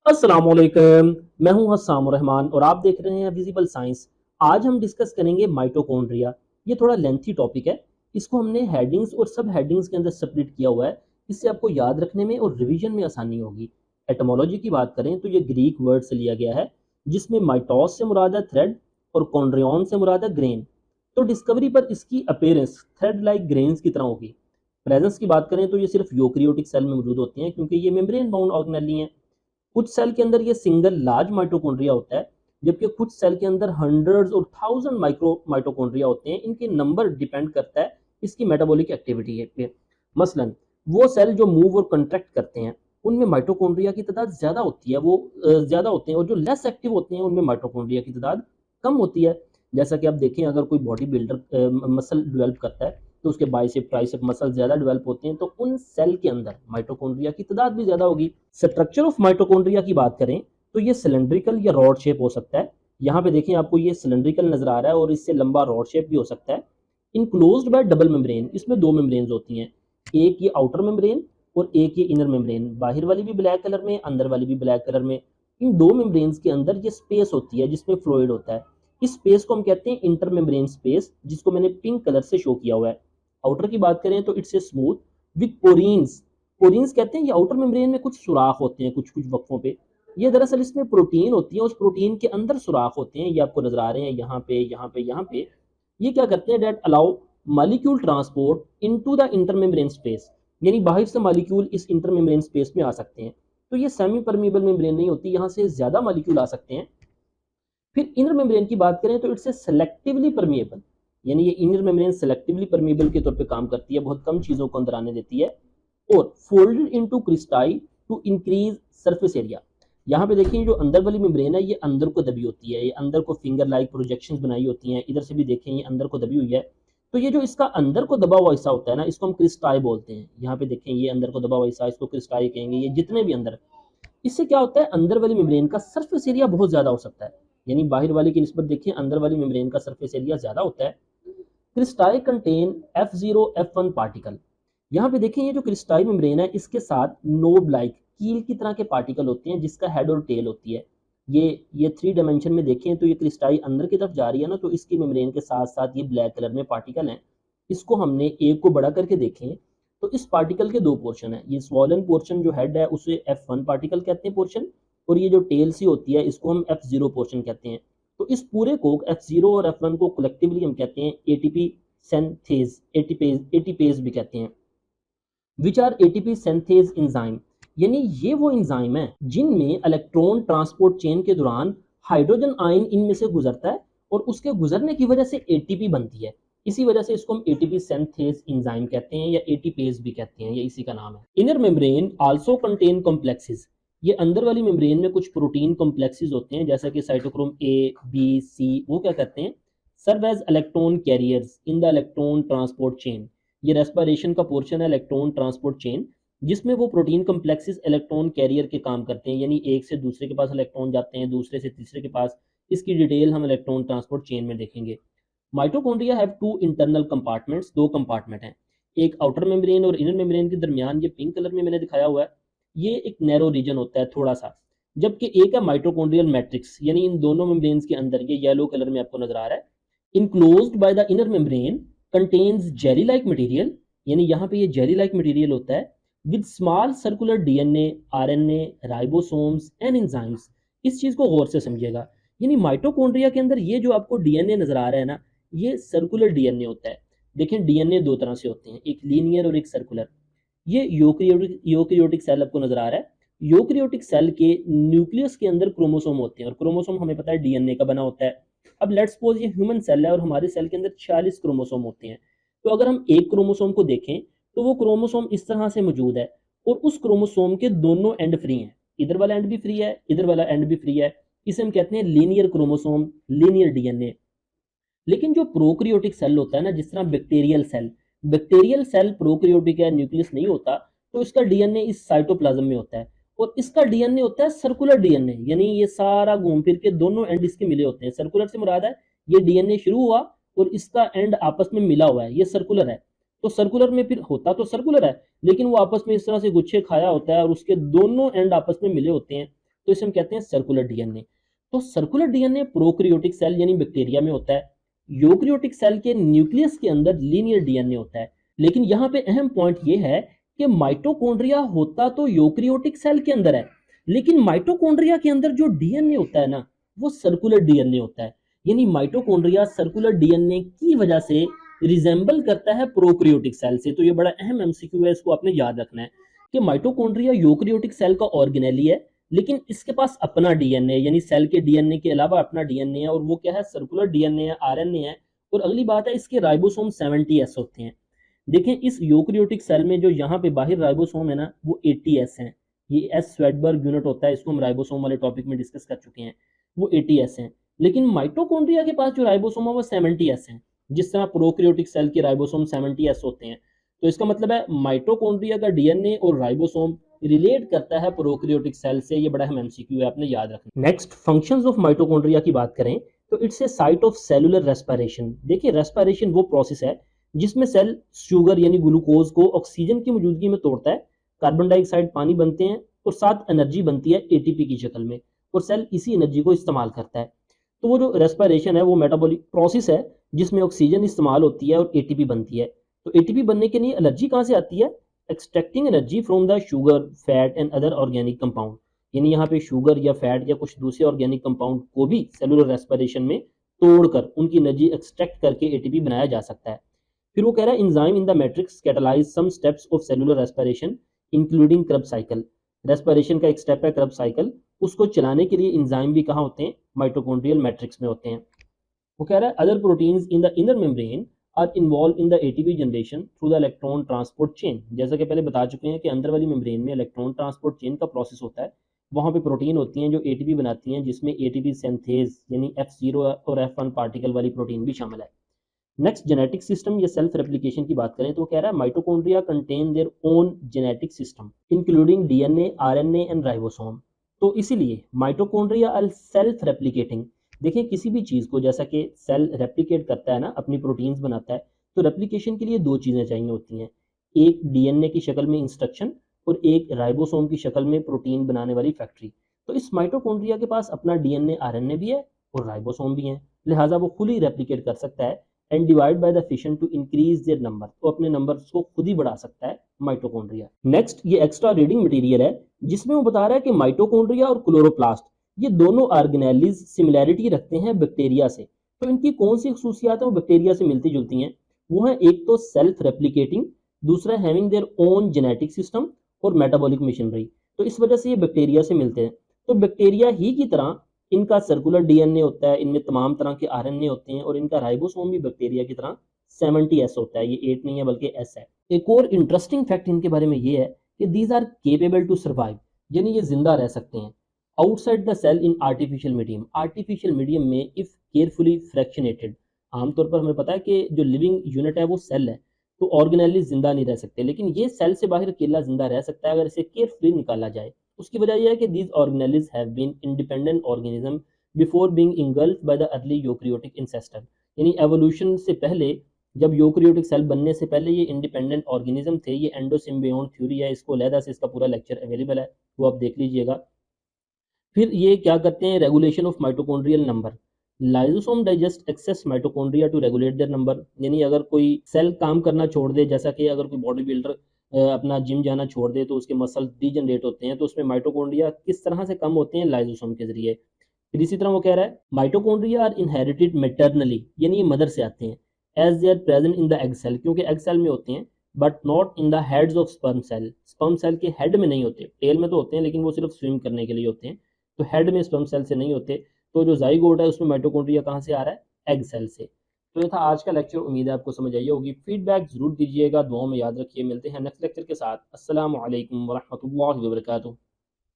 अस्सलाम वालेकुम। मैं हूं हस्साम रहमान और आप देख रहे हैं विजिबल साइंस। आज हम डिस्कस करेंगे माइटोकॉन्ड्रिया। ये थोड़ा लेंथी टॉपिक है। इसको हमने हेडिंग्स और सब हेडिंग्स के अंदर स्प्लिट किया हुआ है। इससे आपको याद रखने में और रिवीजन में आसानी होगी। एटमोलॉजी की बात करें तो ये ग्रीक वर्ड से लिया गया है, जिसमें माइटोस से मुराद है थ्रेड और कॉन्ड्रियन से मुराद है ग्रेन। तो डिस्कवरी पर इसकी अपेयरेंस थ्रेड लाइक ग्रेन्स की तरह होगी। प्रेजेंस की बात करें तो ये सिर्फ यूकेरियोटिक सेल में मौजूद होती हैं, क्योंकि ये मेम्ब्रेन बाउंड ऑर्गेनेली हैं। कुछ सेल के अंदर ये सिंगल लार्ज माइटोकॉन्ड्रिया होता है, जबकि कुछ सेल के अंदर हंड्रेड्स और थाउजेंड माइक्रो माइटोकॉन्ड्रिया होते हैं। इनके नंबर डिपेंड करता है इसकी मेटाबॉलिक एक्टिविटी पे। मसलन वो सेल जो मूव और कंट्रैक्ट करते हैं उनमें माइटोकॉन्ड्रिया की तादाद ज्यादा होती है, वो ज्यादा होते हैं, और जो लेस एक्टिव होते हैं उनमें माइटोकॉन्ड्रिया की तादाद कम होती है। जैसा कि आप देखें, अगर कोई बॉडी बिल्डर मसल डेवलप करता है तो उसके बाइसेप ट्राइसेप मसल ज्यादा डेवलप होते हैं, तो उन सेल के अंदर माइटोकॉन्ड्रिया की तादाद भी ज्यादा होगी। स्ट्रक्चर ऑफ माइटोकॉन्ड्रिया की बात करें तो ये सिलेंड्रिकल या रॉड शेप हो सकता है। यहाँ पे देखें, आपको ये सिलेंड्रिकल नजर आ रहा है और इससे लंबा रॉड शेप भी हो सकता है। इनक्लोज्ड बाय डबल मेम्ब्रेन, इसमें दो मेम्ब्रेन होती हैं, एक ये आउटर मेम्ब्रेन और एक ये इनर मेम्ब्रेन। बाहर वाली भी ब्लैक कलर में, अंदर वाली भी ब्लैक कलर में। इन दो मेम्ब्रेन्स के अंदर ये स्पेस होती है जिसमें फ्लूइड होता है। इस स्पेस को हम कहते हैं इंटर मेम्ब्रेन स्पेस, जिसको मैंने पिंक कलर से शो किया हुआ है। आउटर की बात करें तो इट्स ए स्मूथ विद पोरीन्स। पोरीन्स कहते हैं ये आउटर मेम्ब्रेन में कुछ सुराख होते हैं कुछ कुछ वक्फों पे। ये दरअसल इसमें प्रोटीन होती है, उस प्रोटीन के अंदर सुराख होते हैं, ये आपको नजर आ रहे हैं यहाँ पे यहाँ पे यहाँ पे। ये क्या करते हैं, that allow molecule transport into the intermembrane space, यानी बाहर से मॉलिक्यूल इस इंटरमेम्ब्रेन स्पेस में आ सकते हैं। तो ये सेमी परमिएबल मेम्ब्रेन नहीं होती, यहाँ से ज्यादा मॉलिक्यूल आ सकते हैं। फिर इनर मेम्ब्रेन की बात करें तो इट्स सेलेक्टिवली परमिएबल, यानी ये इनर मेम्ब्रेन सेलेक्टिवली परमिएबल के तौर पे काम करती है, बहुत कम चीजों को अंदर आने देती है। और folded into cristae to increase surface area. यहाँ पे देखिए, जो अंदर वाली मेम्ब्रेन है ये अंदर को दबी होती है, ये अंदर को फिंगर लाइक प्रोजेक्शंस बनाई होती हैं। इधर से भी देखें, ये अंदर को दबी हुई है। तो ये जो इसका अंदर को दबा हुआ हिस्सा होता है ना, इसको हम क्रिस्टाई बोलते हैं। यहाँ पे देखें, ये अंदर को दबा हुआ हिस्सा, इसको क्रिस्टाई कहेंगे। ये जितने भी अंदर, इससे क्या होता है, अंदर वाली मेम्ब्रेन का सरफेस एरिया बहुत ज्यादा हो सकता है, यानी बाहर वाली की निस्बत देखें अंदर वाली मेम्ब्रेन का सरफेस एरिया ज्यादा होता है। क्रिस्टाई कंटेन F0 F1 पार्टिकल। यहाँ पे देखें, ये जो क्रिस्टाई मेम्ब्रेन है इसके साथ नोब लाइक कील की तरह के पार्टिकल होते हैं, जिसका हेड और टेल होती है। ये 3 डायमेंशन में देखें तो ये क्रिस्टाई अंदर की तरफ जा रही है ना, तो इसकी मेम्ब्रेन के साथ साथ ये ब्लैक कलर में पार्टिकल हैं। इसको हमने एक को बड़ा करके देखें तो इस पार्टिकल के दो पोर्शन है। ये स्वॉलन पोर्शन जो हेड है उसे F1 पार्टिकल कहते हैं पोर्शन, और ये जो टेल सी होती है इसको हम F0 पोर्शन कहते हैं। तो इस पूरे को F0 और F1 को कलेक्टिवली हम कहते हैं एटीपी सेंथेज, एटीपेज भी कहते हैं, विच आर एटीपी सेंथेज एंजाइम। यानी ये वो एंजाइम है जिनमें इलेक्ट्रॉन ट्रांसपोर्ट चेन के दौरान हाइड्रोजन आयन इनमें से गुजरता है और उसके गुजरने की वजह से एटीपी बनती है। इसी वजह से इसको हम एटीपी सेंथेज एंजाइम कहते हैं या एटीपेज भी कहते हैं, ये इसी का नाम है। Inner membrane also contain complexes. ये अंदर वाली मेम्ब्रेन में कुछ प्रोटीन कॉम्प्लेक्सेस होते हैं, जैसा कि साइटोक्रोम ए बी सी, वो क्या करते हैं, serve as electron carriers in the electron transport chain. ये रेस्पिरेशन का पोर्शन है इलेक्ट्रॉन ट्रांसपोर्ट चेन, जिसमें वो प्रोटीन कॉम्प्लेक्सेस इलेक्ट्रॉन कैरियर के काम करते हैं, यानी एक से दूसरे के पास इलेक्ट्रॉन जाते हैं, दूसरे से तीसरे के पास। इसकी डिटेल हम इलेक्ट्रॉन ट्रांसपोर्ट चेन में देखेंगे। Mitochondria have two internal compartments, दो कंपार्टमेंट हैं, एक आउटर मेम्ब्रेन और इनर मेम्ब्रेन के दरमियान। ये पिंक कलर में मैंने दिखाया हुआ है, ये एक नैरो रीजन होता है थोड़ा सा। जबकि एक है माइटोकॉन्ड्रियल मैट्रिक्स, यानी इन दोनों मेम्ब्रेन्स के अंदर, ये येलो कलर में आपको नजर आ रहा है, enclosed by the inner membrane contains jelly like material, यानी यहाँ पे ये जेली लाइक मटेरियल होता है, with small circular DNA, RNA, ribosomes and enzymes. इस चीज को गौर से समझिएगा, यानी माइटोकॉन्ड्रिया के अंदर ये जो आपको डीएनए नजर आ रहा है ना, ये सर्कुलर डीएनए होता है। देखें, डीएनए दो तरह से होते हैं, एक लीनियर और एक सर्कुलर। ये यूकेरियोटिक सेल आपको नजर आ रहा है। यूकेरियोटिक सेल के न्यूक्लियस के अंदर क्रोमोसोम होते हैं, और क्रोमोसोम हमें पता है डीएनए का बना होता है। अब लेट्स सपोज ये ह्यूमन सेल है और हमारे सेल के अंदर 46 क्रोमोसोम होते हैं। तो अगर हम एक क्रोमोसोम को देखें तो वो क्रोमोसोम इस तरह से मौजूद है, और उस क्रोमोसोम के दोनों एंड फ्री हैं, इधर वाला एंड भी फ्री है, इधर वाला एंड भी फ्री है। इसे हम कहते हैं लीनियर क्रोमोसोम, लीनियर डीएनए। लेकिन जो प्रोकैरियोटिक सेल होता है ना, जिस तरह बैक्टीरियल सेल प्रोकैरियोटिक है, न्यूक्लियस नहीं होता, तो इसका डीएनए इस साइटोप्लाज्म में होता है, और इसका डीएनए होता है सर्कुलर डीएनए, यानी ये सारा घूम फिर के दोनों एंड इसके मिले होते हैं। सर्कुलर से मुराद है ये डीएनए शुरू हुआ और इसका एंड आपस में मिला हुआ है, ये सर्कुलर है। तो सर्कुलर में फिर होता तो सर्कुलर है, लेकिन वो आपस में इस तरह से गुच्छे खाया होता है और उसके दोनों एंड आपस में मिले होते हैं। तो इसे हम कहते हैं सर्कुलर डीएनए। तो सर्कुलर डीएनए प्रोकैरियोटिक सेल यानी बैक्टीरिया में होता है। यूकेरियोटिक सेल के न्यूक्लियस के अंदर लीनियर डीएनए होता है। लेकिन यहाँ पे अहम पॉइंट ये है कि माइटोकॉन्ड्रिया होता तो यूकेरियोटिक सेल के अंदर है, लेकिन माइटोकॉन्ड्रिया के अंदर जो डीएनए होता है ना, वो सर्कुलर डीएनए होता है। यानी माइटोकॉन्ड्रिया सर्कुलर डीएनए की वजह से रिजेंबल करता है प्रोकैरियोटिक सेल से। तो ये बड़ा अहम एमसीक्यू है, इसको आपने याद रखना है कि माइटोकॉन्ड्रिया यूकेरियोटिक सेल का ऑर्गेनेली है, लेकिन इसके पास अपना डीएनए यानी सेल के डीएनए के अलावा अपना डीएनए है, और वो क्या है, सर्कुलर डीएनए है, आरएनए है। और अगली बात है, इसके राइबोसोम 70s होते हैं। देखें इस यूकेरियोटिक सेल में जो यहाँ पे बाहर राइबोसोम है ना, वो 80s हैं। ये एस स्वेडबर्ग यूनिट होता है, इसको हम राइबोसोम वाले टॉपिक में डिस्कस कर चुके हैं। वो 80s हैं। लेकिन माइटोकॉन्ड्रिया के पास जो राइबोसोम है वो 70s हैं, जिस तरह प्रोकैरियोटिक सेल के राइबोसोम 70s होते हैं। तो इसका मतलब है माइटोकॉन्ड्रिया का डीएनए और राइबोसोम रिलेट करता है प्रोकैरियोटिक सेल से। ये बड़ा अहम एमसीक्यू है, आपने याद रखना। नेक्स्ट, फंक्शंस ऑफ माइटोकॉन्ड्रिया की बात करें तो it's a site of cellular respiration. देखिए रेस्पिरेशन वो प्रोसेस है जिसमें सेल शुगर यानी ग्लूकोज को ऑक्सीजन की मौजूदगी में तोड़ता है, कार्बन डाइऑक्साइड पानी बनते हैं, और साथ एनर्जी बनती है एटीपी की शक्ल में, और सेल इसी एनर्जी को इस्तेमाल करता है। तो वो जो रेस्पिरेशन है वो मेटाबॉलिक प्रोसेस है जिसमें ऑक्सीजन इस्तेमाल होती है और एटीपी बनती है। तो एटीपी बनने के लिए एनर्जी कहाँ से आती है? Extracting energy from the sugar, fat and other organic compound. यानी यहाँ पे शुगर या फैट या कुछ दूसरे ऑर्गेनिक कंपाउंड को भी सेलुलर रेस्पिरेशन में तोड़कर उनकी एनर्जी एक्सट्रैक्ट करके एटीपी बनाया जा सकता है। फिर वो कह रहा है enzyme in the matrix catalyse some steps of cellular respiration including Krebs cycle. Respiration का एक स्टेप है क्रब साइकिल, उसको चलाने के लिए इंजाइम भी कहाँ होते हैं? माइटोकॉन्ड्रियल मैट्रिक्स में होते हैं। वो कह रहा है other proteins in the inner membrane are involve in the ATP generation through the electron transport chain. जैसा कि पहले बता चुके हैं कि अंदर वाली मेम्ब्रेन में इलेक्ट्रॉन ट्रांसपोर्ट चेन का प्रोसेस होता है। वहाँ पे प्रोटीन होती हैं जो एटीपी बनाती हैं, जिसमें एटीपी सिंथेज यानी F0 और F1 पार्टिकल वाली प्रोटीन भी शामिल है। नेक्स्ट, जेनेटिक सिस्टम या सेल्फ रेप्लिकेशन की बात करें तो वो कह रहा है mitochondria contain their own genetic system including DNA, RNA and ribosome. तो इसीलिए माइटोकॉन्ड्रिया आर सेल्फ रेप्लिकेटिंग। देखिए किसी भी चीज़ को, जैसा कि सेल रेप्लिकेट करता है ना, अपनी प्रोटीन्स बनाता है, तो रेप्लिकेशन के लिए दो चीज़ें चाहिए होती हैं, एक डीएनए की शक्ल में इंस्ट्रक्शन और एक राइबोसोम की शक्ल में प्रोटीन बनाने वाली फैक्ट्री। तो इस माइटोकॉन्ड्रिया के पास अपना डीएनए, आरएनए भी है और राइबोसोम भी है, लिहाजा वो खुद ही रेप्लिकेट कर सकता है and divide by the fission to increase their number. तो अपने नंबर्स को खुद ही बढ़ा सकता है माइटोकॉन्ड्रिया। नेक्स्ट, ये एक्स्ट्रा रीडिंग मटेरियल है जिसमें वो बता रहा है कि माइटोकॉन्ड्रिया और क्लोरोप्लास्ट ये दोनों ऑर्गेनेलिज सिमिलैरिटी रखते हैं बैक्टीरिया से। तो इनकी कौन सी खसूसियात हैं वो बैक्टीरिया से मिलती जुलती हैं? वो है एक तो सेल्फ रेप्लिकेटिंग, दूसरा having their own genetic system और मेटाबॉलिक मशीनरी। तो इस वजह से ये बैक्टीरिया से मिलते हैं। तो बैक्टीरिया ही की तरह इनका सर्कुलर डीएनए होता है, इनमें तमाम तरह के आरएनए होते हैं, और इनका राइबोसोम भी बैक्टीरिया की तरह 70s होता है। ये 8 नहीं है बल्कि S है। एक और इंटरेस्टिंग फैक्ट इनके बारे में ये है कि these are capable to survive, यानी ये जिंदा रह सकते हैं outside the cell in artificial medium. Artificial medium में इफ केयरफुली फ्रैक्शनेटेड। आमतौर पर हमें पता है कि जो लिविंग यूनिट है वो सेल है, तो ऑर्गेनेली जिंदा नहीं रह सकते, लेकिन ये सेल से बाहर अकेला जिंदा रह सकता है अगर इसे केयरफुली निकाला जाए। उसकी वजह यह है कि these organelles have been independent organism before being engulfed by the early eukaryotic ancestor. यानी एवोल्यूशन से पहले, जब यूकेरियोटिक सेल बनने से पहले ये इंडिपेंडेंट ऑर्गेनिज्म थे। ये एंडोसिम्बियोन थ्योरी है, इसको अलहदा से इसका पूरा लेक्चर अवेलेबल है, वो आप देख लीजिएगा। फिर ये क्या करते हैं? Regulation of mitochondrial number. Lysosome digest excess mitochondria to regulate their number. यानी अगर कोई सेल काम करना छोड़ दे, जैसा कि अगर कोई बॉडी बिल्डर अपना जिम जाना छोड़ दे तो उसके मसल डीजनरेट होते हैं, तो उसमें माइटोकॉन्ड्रिया किस तरह से कम होते हैं? लाइजोसोम के जरिए। फिर इसी तरह वो कह रहा है माइटोकॉन्ड्रिया आर इनहेरिटेड मैटरनली, यानी ये मदर से आते हैं, as they are present in the egg cell, क्योंकि एग सेल में होते हैं, but not in the heads of sperm cell. Sperm cell के हेड में नहीं होते, टेल में तो होते हैं लेकिन वो सिर्फ स्विम करने के लिए होते हैं, तो हेड में स्पर्म सेल से नहीं होते। तो जो जाइगोट है उसमें माइटोकॉन्ड्रिया कहाँ से आ रहा है? एग सेल से। तो ये था आज का लेक्चर, उम्मीद है आपको समझ आई होगी। फीडबैक जरूर दीजिएगा, दुआओं में याद रखिए। मिलते हैं नेक्स्ट लेक्चर के साथ। अस्सलाम वालेकुम वरहमतुल्लाहि वबरकातुहू।